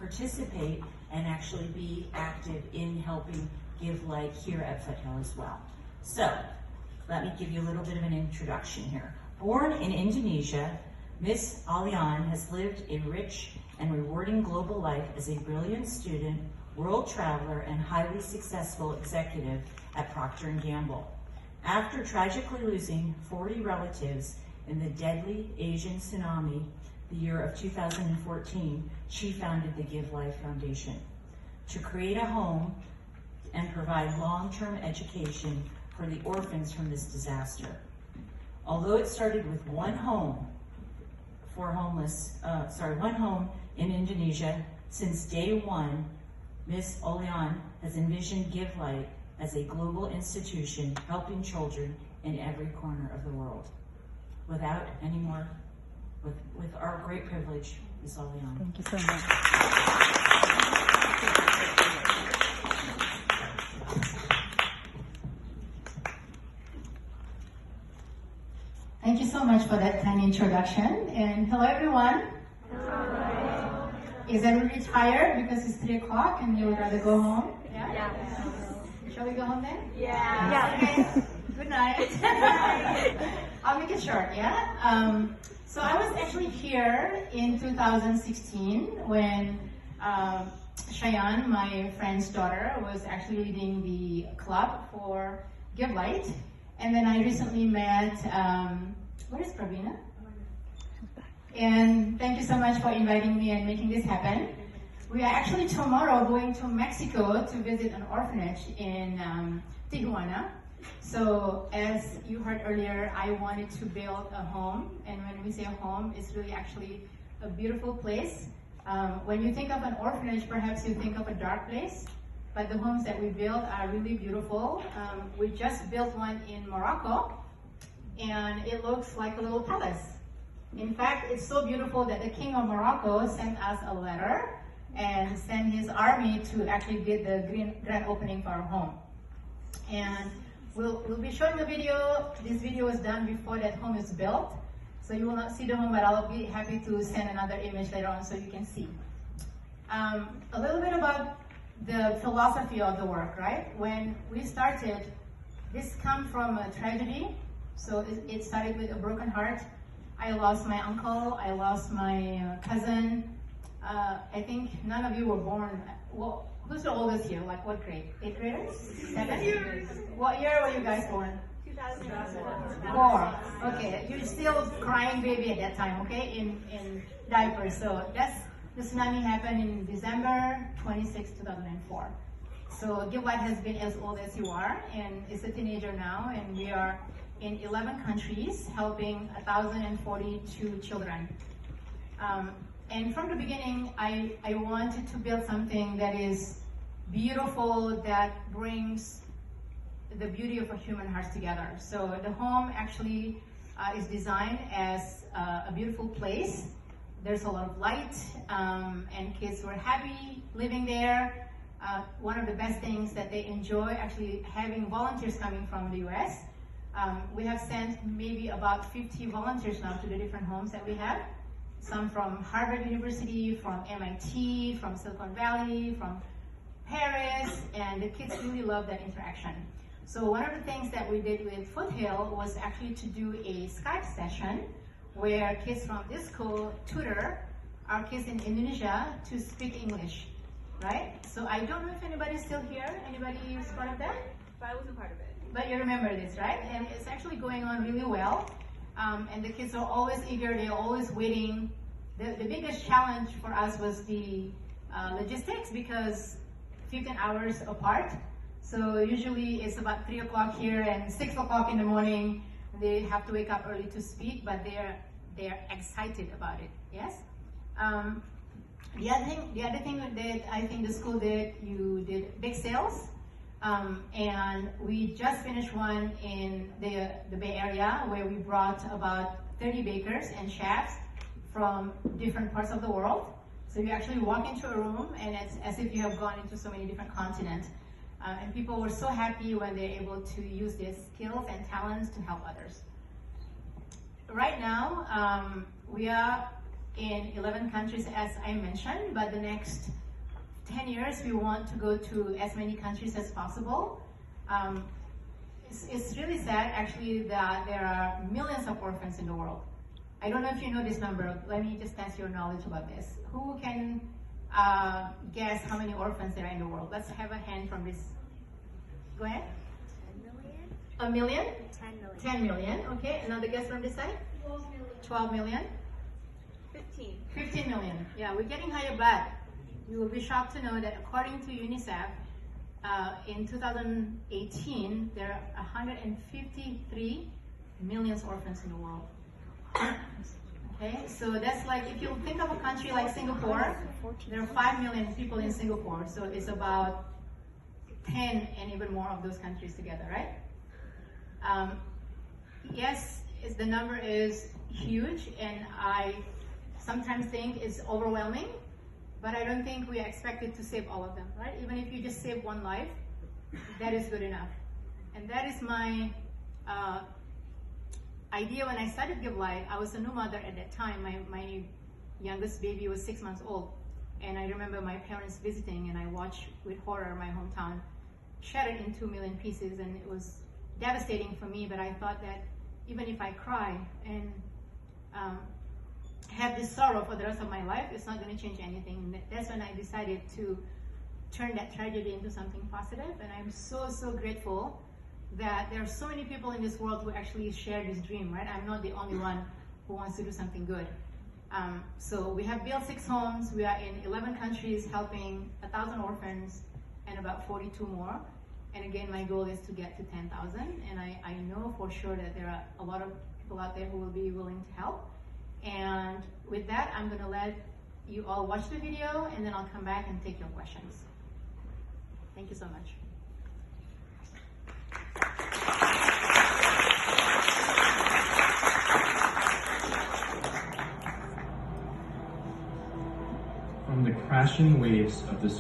participate and actually be active in helping give light here at FootHill as well. So, let me give you a little bit of an introduction here. Born in Indonesia, Miss Alyan has lived a rich and rewarding global life as a brilliant student, world traveler, and highly successful executive at Procter & Gamble. After tragically losing 40 relatives in the deadly Asian tsunami the year of 2014, she founded the Give Life Foundation to create a home and provide long-term education for the orphans from this disaster. Although it started with one home in Indonesia, since day one, Ms. Alyan has envisioned Give Light as a global institution helping children in every corner of the world. Without any more, with our great privilege, Ms. Alyan. Thank you so much. Thank you so much for that kind introduction. And hello, everyone. Hello. Is everybody tired because it's 3 o'clock and you would rather go home? Yeah? Yeah. Shall we go home then? Yeah. Okay. Good night. I'll make it short, yeah? So I was actually here in 2016 when Cheyenne, my friend's daughter, was actually leading the club for Give Light. And then I recently met, where is Pravina? And thank you so much for inviting me and making this happen. We are actually tomorrow going to Mexico to visit an orphanage in Tijuana. So as you heard earlier, I wanted to build a home. And when we say a home, it's really actually a beautiful place. When you think of an orphanage, perhaps you think of a dark place. But the homes that we build are really beautiful. We just built one in Morocco, and it looks like a little palace. In fact, it's so beautiful that the King of Morocco sent us a letter and sent his army to actually get the grand opening for our home. And we'll be showing the video. This video was done before that home is built. So you will not see the home, but I'll be happy to send another image later on so you can see. A little bit about the philosophy of the work, right? When we started, this came from a tragedy. So it started with a broken heart. I lost my uncle, I lost my cousin. I think none of you were born. Well, who's the oldest here? Like what grade? 8th graders? 7th? What year were you guys born? 2004. Okay, you're still crying baby at that time, okay? In diapers. So the tsunami happened in December 26, 2004. So Give Light has been as old as you are, and is a teenager now, and we are in 11 countries helping 1,042 children. And from the beginning, I wanted to build something that is beautiful, that brings the beauty of a human heart together. So the home actually is designed as a beautiful place. There's a lot of light, and kids were happy living there. One of the best things that they enjoy, actually having volunteers coming from the US. We have sent maybe about 50 volunteers now to the different homes that we have. Some from Harvard University, from MIT, from Silicon Valley, from Paris, and the kids really love that interaction. So one of the things that we did with FootHill was actually to do a Skype session where kids from this school tutor our kids in Indonesia to speak English, right? So I don't know if anybody's still here. Anybody is part of that? But I wasn't part of it. But you remember this, right? And it's actually going on really well. And the kids are always eager, they're always waiting. The biggest challenge for us was the logistics, because 15 hours apart. So usually it's about 3 o'clock here and 6 o'clock in the morning. They have to wake up early to speak, but they're excited about it, yes? The other thing that I think the school did, you did big sales. And we just finished one in the Bay Area where we brought about 30 bakers and chefs from different parts of the world. So you actually walk into a room and it's as if you have gone into so many different continents. And people were so happy when they're able to use their skills and talents to help others. Right now, we are in 11 countries, as I mentioned, but the next 10 years, we want to go to as many countries as possible. It's really sad, actually, that there are millions of orphans in the world. I don't know if you know this number. Let me just test your knowledge about this. Who can guess how many orphans there are in the world? Let's have a hand from this. Go ahead. 10 million? A million? 10 million. 10 million. Okay, another guess from this side? 12 million. 12 million? 15. 15 million. Yeah, we're getting higher, but you will be shocked to know that according to UNICEF, in 2018, there are 153 million orphans in the world. Okay, so that's like, if you think of a country like Singapore, there are 5 million people in Singapore, so it's about 10 and even more of those countries together, right? Yes, the number is huge, and I sometimes think it's overwhelming, but I don't think we are expected to save all of them, right? Even if you just save one life, that is good enough. And that is my idea when I started Give Light. I was a new mother at that time. My youngest baby was 6 months old. And I remember my parents visiting, and I watched with horror my hometown shattered in 2 million pieces, and it was devastating for me, but I thought that even if I cry and have this sorrow for the rest of my life, it's not going to change anything. And that's when I decided to turn that tragedy into something positive, and I'm so, so grateful that there are so many people in this world who actually share this dream, right? I'm not the only one who wants to do something good. So we have built 6 homes. We are in 11 countries helping 1,000 orphans and about 42 more. And again, my goal is to get to 10,000. And I know for sure that there are a lot of people out there who will be willing to help. And with that, I'm going to let you all watch the video, and then I'll come back and take your questions. Thank you so much. From the crashing waves of the